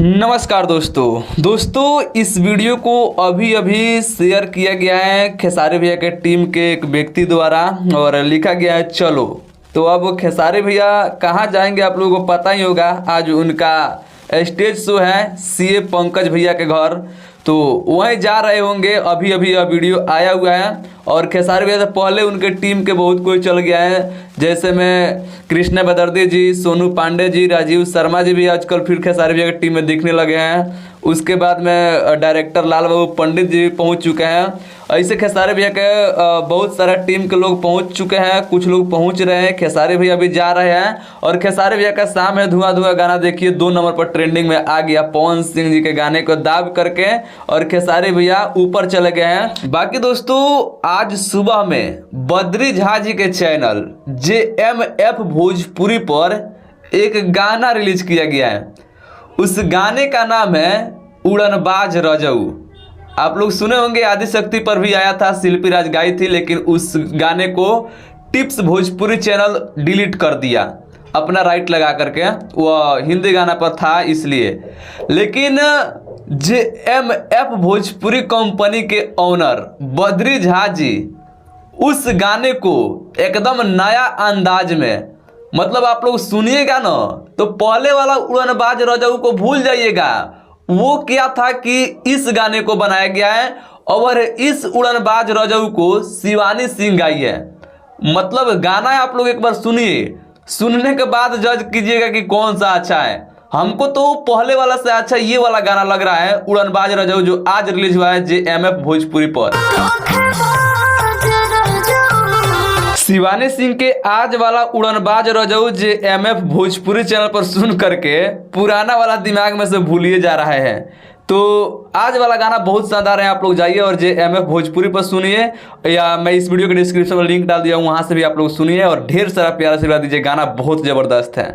नमस्कार दोस्तों इस वीडियो को अभी शेयर किया गया है खेसारी भैया के टीम के एक व्यक्ति द्वारा और लिखा गया है चलो। तो अब खेसारी भैया कहाँ जाएंगे आप लोगों को पता ही होगा। आज उनका स्टेज शो है सीए पंकज भैया के घर, तो वहीं जा रहे होंगे। अभी यह वीडियो आया हुआ है और खेसारी भैया से पहले उनके टीम के बहुत कोई चल गया है, जैसे में कृष्णा बदर्दी जी, सोनू पांडे जी, राजीव शर्मा जी भी आजकल फिर खेसारी भैया की टीम में दिखने लगे हैं। उसके बाद में डायरेक्टर लाल बाबू पंडित जी पहुंच चुके हैं। ऐसे खेसारी भैया के बहुत सारा टीम के लोग पहुंच चुके हैं, कुछ लोग पहुंच रहे हैं। खेसारी भैया भी जा रहे हैं और खेसारी भैया का शाम है धुआं धुआं गाना देखिए 2 नंबर पर ट्रेंडिंग में आ गया पवन सिंह जी के गाने को दाब करके, और खेसारी भैया ऊपर चले गए हैं। बाकी दोस्तों आज सुबह में बद्री झा जी के चैनल JMF भोजपुरी पर एक गाना रिलीज किया गया है। उस गाने का नाम है उड़नबाज रजऊ। आप लोग सुने होंगे, आदिशक्ति पर भी आया था, शिल्पी राज गाई थी, लेकिन उस गाने को टिप्स भोजपुरी चैनल डिलीट कर दिया अपना राइट लगा करके, वह हिंदी गाना पर था इसलिए। लेकिन JMF भोजपुरी कंपनी के ओनर बद्री झा जी उस गाने को एकदम नया अंदाज में, मतलब आप लोग सुनिएगा ना तो पहले वाला उड़नबाज रजऊ को भूल जाइएगा। वो क्या था कि इस गाने को बनाया गया है और इस उड़नबाज रजऊ को शिवानी सिंह गाई है। मतलब गाना आप लोग एक बार सुनिए, सुनने के बाद जज कीजिएगा कि कौन सा अच्छा है। हमको तो पहले वाला से अच्छा ये वाला गाना लग रहा है उड़नबाज रजऊ, जो आज रिलीज हुआ है JMF भोजपुरी पर। शिवानी सिंह के आज वाला उड़नबाज रजऊ JMF भोजपुरी चैनल पर सुन करके पुराना वाला दिमाग में से भूलिए जा रहा है। तो आज वाला गाना बहुत शानदार है, आप लोग जाइए और JMF भोजपुरी पर सुनिए, या मैं इस वीडियो के डिस्क्रिप्शन में लिंक डाल दिया हूँ, वहाँ से भी आप लोग सुनिए और ढेर सारा प्यारा आशीर्वाद दीजिए। गाना बहुत ज़बरदस्त है।